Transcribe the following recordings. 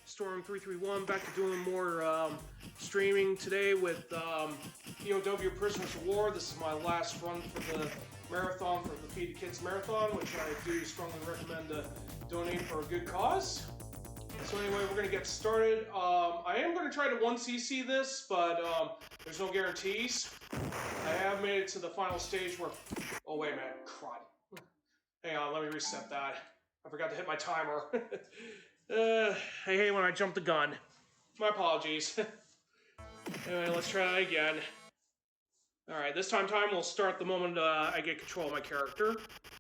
Rotorstorm331 back to doing more streaming today with P.O.W. Prisoners of War. This is my last run for the marathon, for the Feed the Kids Marathon, which I do strongly recommend to donate for a good cause. So anyway, we're going to get started. I am going to try to 1cc this, but there's no guarantees. I have made it to the final stage where... Oh, wait a minute. Crud. Hang on, let me reset that. I forgot to hit my timer. I hate when I jump the gun. My apologies. Anyway, let's try that again. Alright, this time will start the moment I get control of my character.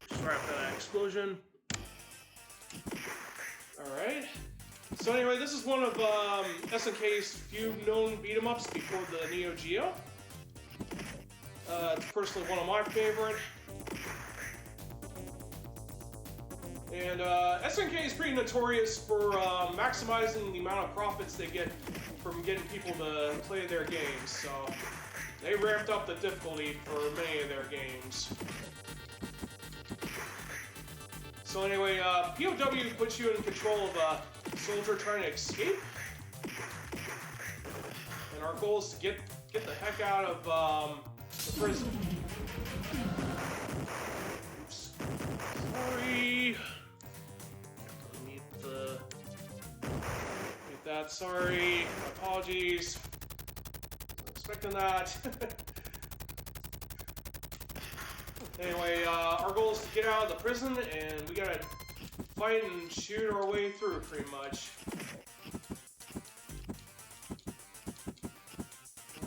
Just right after that explosion. Alright. So anyway, this is one of SNK's few known beat-em-ups before the Neo Geo. It's personally one of my favorite. And SNK is pretty notorious for maximizing the amount of profits they get from getting people to play their games. So they ramped up the difficulty for many of their games. So anyway, P.O.W. puts you in control of a soldier trying to escape. And our goal is to get the heck out of the prison. Oops. Sorry. That, sorry, apologies. Wasn't expecting that. Anyway, our goal is to get out of the prison, and we gotta fight and shoot our way through, pretty much.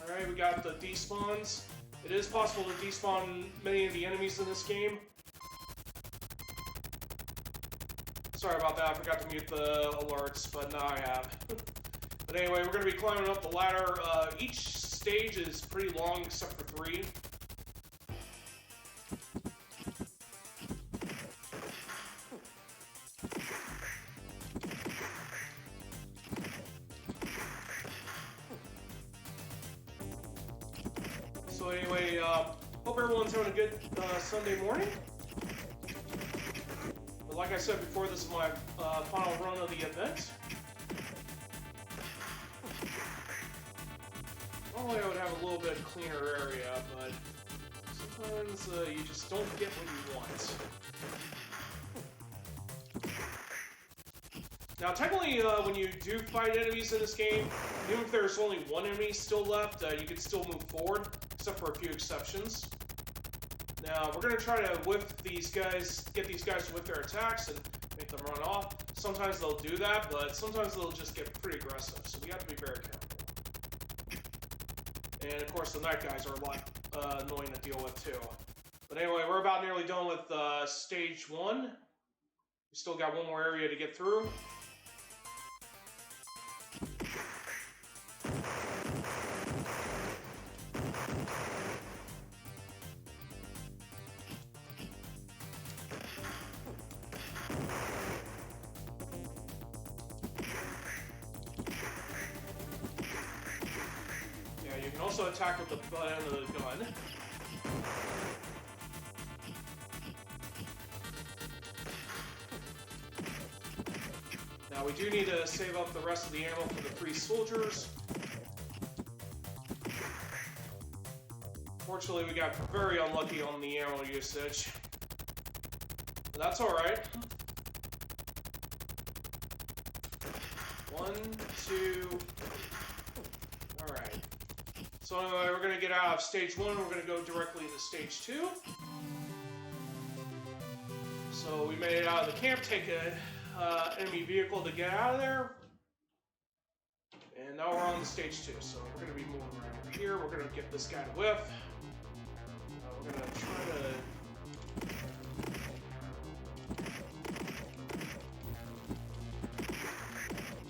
Alright, we got the despawns. It is possible to despawn many of the enemies in this game. Sorry about that, I forgot to mute the alerts, but now I have. But anyway, we're going to be climbing up the ladder. Each stage is pretty long, except for 3. So anyway, hope everyone's having a good Sunday morning. But like I said before, this is my final run of the event. Normally I would have a little bit cleaner area, but sometimes you just don't get what you want. Now technically, when you do fight enemies in this game, even if there's only one enemy still left, you can still move forward, except for a few exceptions. Now, we're going to try to whiff these guys, get these guys to whiff their attacks and make them run off. Sometimes they'll do that, but sometimes they'll just get pretty aggressive, so we have to be very careful. And of course, the night guys are a lot annoying to deal with too. But anyway, we're about nearly done with stage 1. We still got one more area to get through. You can also attack with the butt end of the gun. Now we do need to save up the rest of the ammo for the 3 soldiers. Fortunately, we got very unlucky on the ammo usage. But that's alright. 1, 2... Alright. So anyway, we're going to get out of stage 1, we're going to go directly to stage 2. So we made it out of the camp, take an enemy vehicle to get out of there. And now we're on to stage 2, so we're going to be moving right over here. We're going to get this guy to whiff. We're going to try to...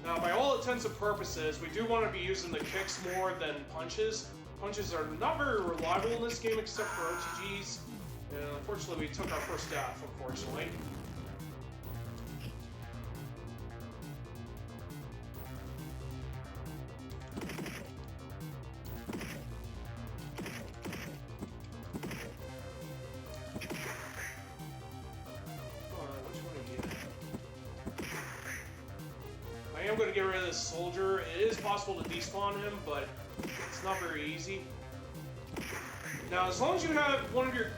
Now, by all intents and purposes, we do want to be using the kicks more than punches. Punches are not very reliable in this game except for RTGs. And unfortunately, we took our first death, unfortunately. am going to get rid of this soldier. It is possible to despawn him, but it's not very easy. Now, as long as you have one of your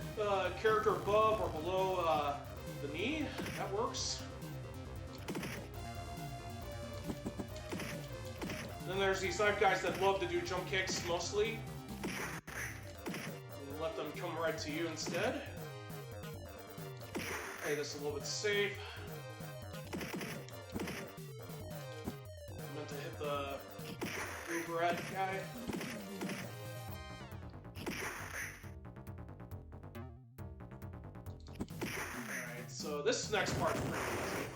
character above or below the knee, that works. Then there's these knife guys that love to do jump kicks mostly. And let them come right to you instead. Play this a little bit safe. I meant to hit the Uberette guy. Alright, so this next part's pretty easy.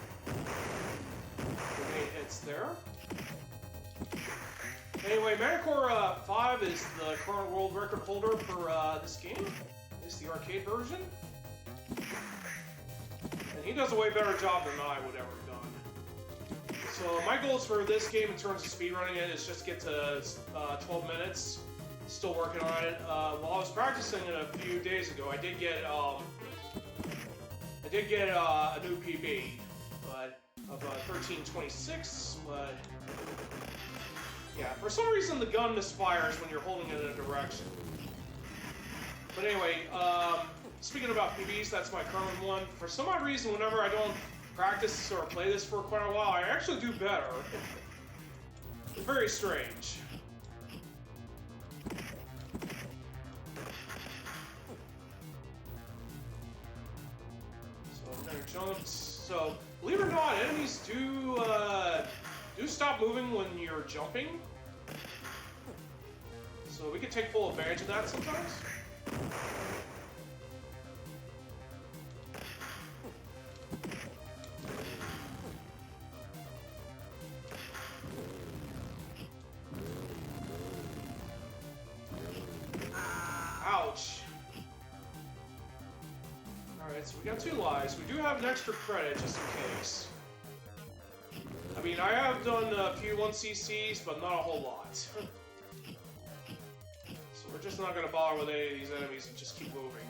Grenade hits there. Anyway, Manicore 5 is the current world record holder for this game. At least the arcade version. And he does a way better job than I would ever have done. So my goals for this game in terms of speedrunning it is just get to 12 minutes. Still working on it. While I was practicing it a few days ago, I did get a new PB, but of 1326, but yeah, for some reason the gun misfires when you're holding it in a direction. But anyway, speaking about PBs, that's my current one. For some odd reason, whenever I don't practice or play this for quite a while, I actually do better. It's very strange. So I'm gonna jump. So, believe it or not, enemies do stop moving when you're jumping. So we can take full advantage of that sometimes. Ouch. Alright, so we got 2 lives. We do have an extra credit just in case. I mean, I have done a few 1cc's, but not a whole lot. So we're just not going to bother with any of these enemies and just keep moving.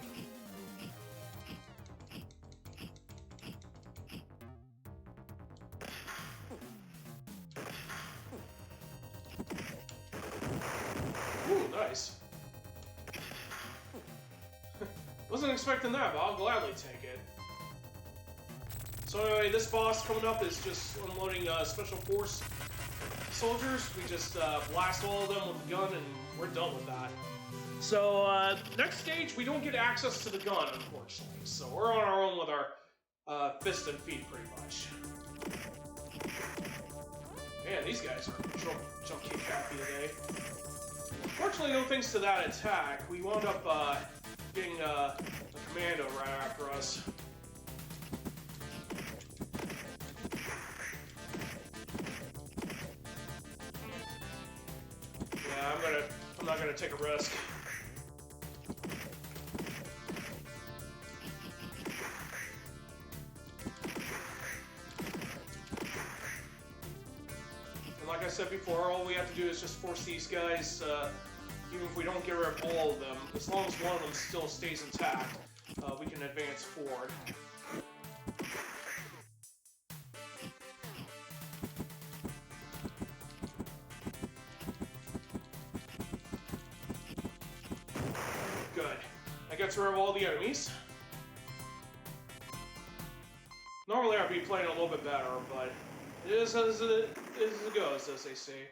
Ooh, nice. Wasn't expecting that, but I'll gladly take it. So anyway, this boss coming up is just unloading Special Force soldiers. We just blast all of them with the gun and we're done with that. So next stage, we don't get access to the gun, unfortunately. So we're on our own with our fist and feet, pretty much. Man, these guys are jump kick happy today. Unfortunately, no thanks to that attack, we wound up getting a commando right after us. Yeah, I'm not gonna take a risk. And like I said before, all we have to do is just force these guys, even if we don't get rid of all of them, as long as one of them still stays intact, we can advance forward. Good. I got rid of all the enemies. Normally I'd be playing a little bit better, but it is as it goes, as they say.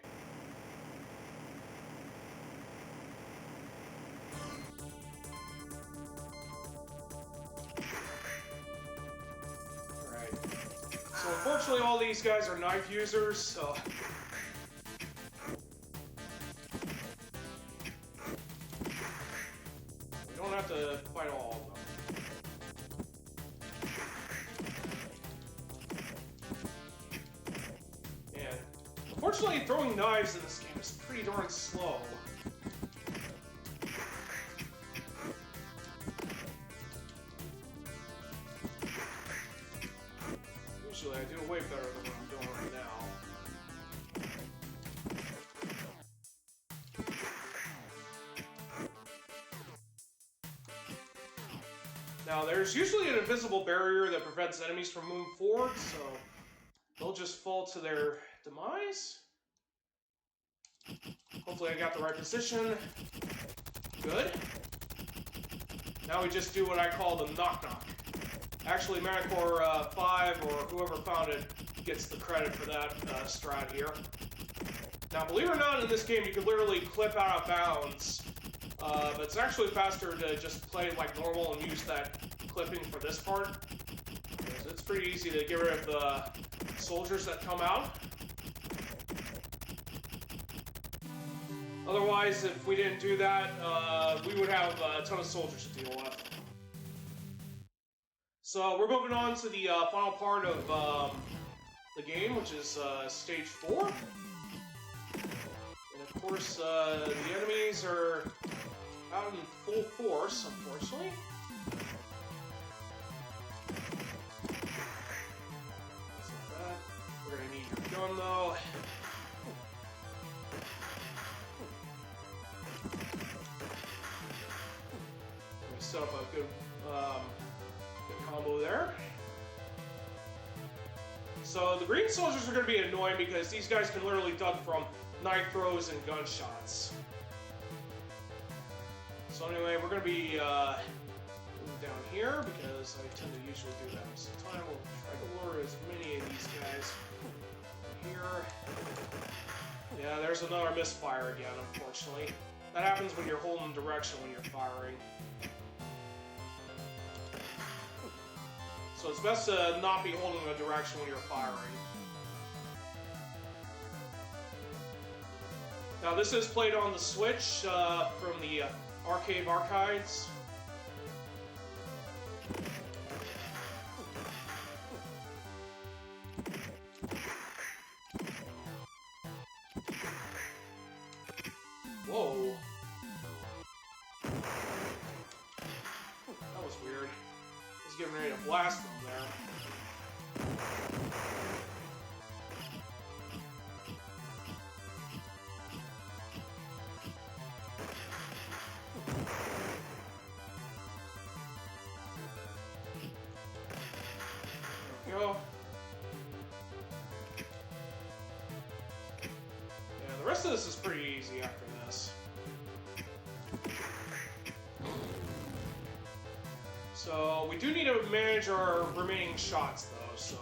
Alright. So unfortunately all these guys are knife users, so... we don't have to fight all of them. And unfortunately, throwing knives in this game is pretty darn slow. Usually I do way better than what I'm doing right now. Now, there's usually an invisible barrier that prevents enemies from moving forward, so they'll just fall to their demise. Hopefully I got the right position. Good. Now we just do what I call the knock-knock. Actually, Manicore 5, or whoever found it, gets the credit for that strat here. Now, believe it or not, in this game, you can literally clip out of bounds. But it's actually faster to just play like normal and use that clipping for this part. It's pretty easy to get rid of the soldiers that come out. Otherwise, if we didn't do that, we would have a ton of soldiers to deal with. So we're moving on to the final part of the game, which is stage 4. And of course, the enemies are out in full force, unfortunately. That's not bad. We're gonna need your gun, though. We set up a good combo there. So the green soldiers are going to be annoying because these guys can literally duck from knife throws and gunshots. So anyway, we're going to be moving down here because I tend to usually do that most of the time. We'll try to lure as many of these guys here. Yeah, there's another misfire again, unfortunately. That happens when you're holding direction when you're firing. So it's best to not be holding a direction when you're firing. Now this is played on the Switch from the Arcade Archives. Whoa. That was weird. He's getting ready to blast them there. There we go. Yeah, the rest of this is pretty easy after this. So we do need to manage our remaining shots, though. So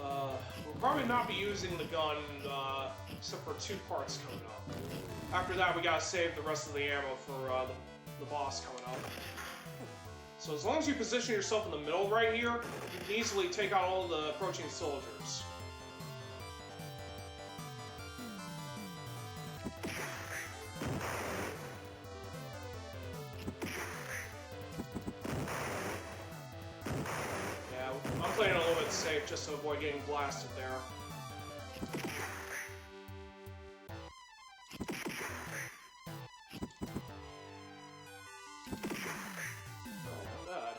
we'll probably not be using the gun except for 2 parts coming up. After that, we gotta save the rest of the ammo for the boss coming up. So as long as you position yourself in the middle right here, you can easily take out all the approaching soldiers. I'm playing a little bit safe just to avoid getting blasted there. Not bad.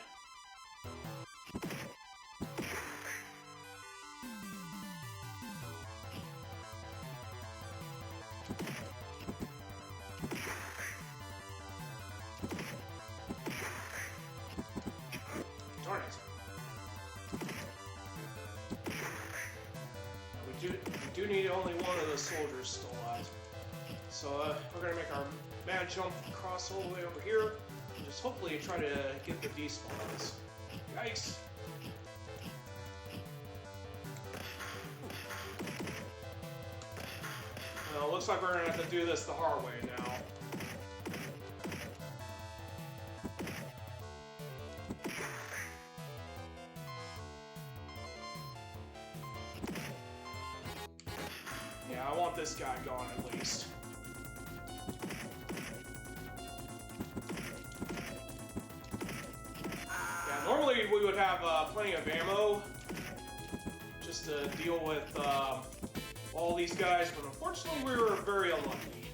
Darn it. We do need only one of the soldiers still left. So we're going to make our mad jump across all the way over here. And just hopefully try to get the despawns. Yikes. Well, looks like we're going to have to do this the hard way now. Yeah, I want this guy gone at least. Yeah, normally we would have plenty of ammo just to deal with all these guys, but unfortunately we were very unlucky.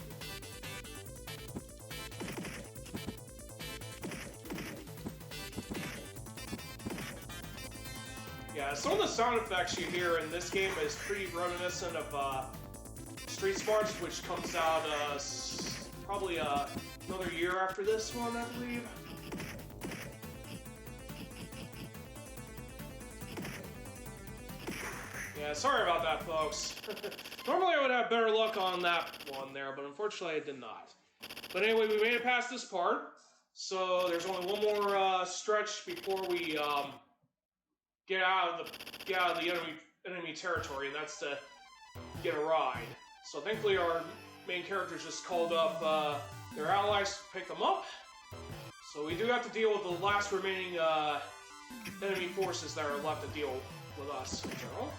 Yeah, some of the sound effects you hear in this game is pretty reminiscent of Street Smarts, which comes out probably another year after this one, I believe. Yeah, sorry about that, folks. Normally I would have better luck on that one there, but unfortunately I did not. But anyway, we made it past this part. So there's only one more stretch before we get out of the enemy territory, and that's to get a ride. So thankfully our main characters just called up their allies to pick them up. So we do have to deal with the last remaining enemy forces that are left to deal with us in general.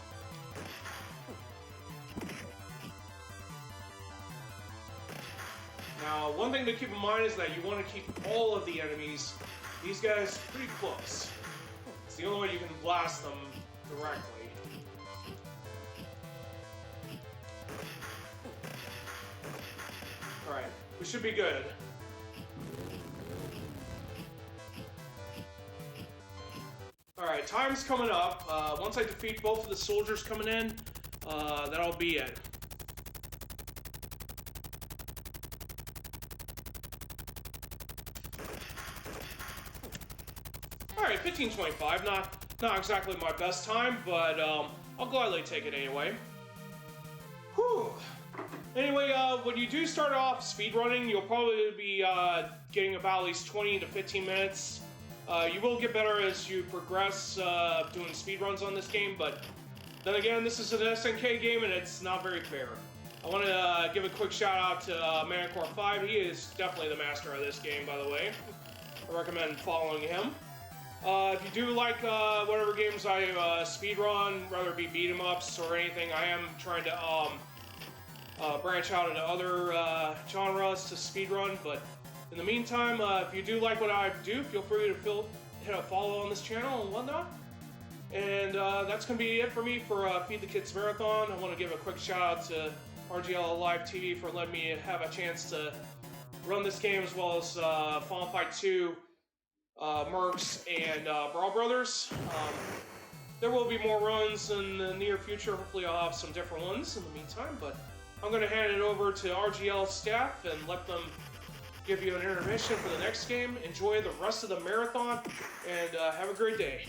Now, one thing to keep in mind is that you want to keep all of the enemies, these guys, pretty close. It's the only way you can blast them directly. Alright, we should be good. Alright, time's coming up. Once I defeat both of the soldiers coming in, that'll be it. Alright, 15:25, not exactly my best time, but I'll gladly take it anyway. Whew. Anyway, when you do start off speedrunning, you'll probably be getting about at least 20 to 15 minutes. You will get better as you progress doing speedruns on this game, but then again, this is an SNK game and it's not very fair. I want to give a quick shout out to Manicore5. He is definitely the master of this game, by the way. I recommend following him. If you do like whatever games I speedrun, whether it be beat-em-ups or anything, I am trying to branch out into other genres to speedrun, but in the meantime, if you do like what I do, feel free to hit a follow on this channel and whatnot. And that's going to be it for me for Feed the Kids Marathon. I want to give a quick shout out to RGLtv for letting me have a chance to run this game, as well as Final Fight 2, Mercs, and Brawl Brothers. There will be more runs in the near future. Hopefully I'll have some different ones in the meantime, but I'm going to hand it over to RGL staff and let them give you an intermission for the next game. Enjoy the rest of the marathon, and have a great day.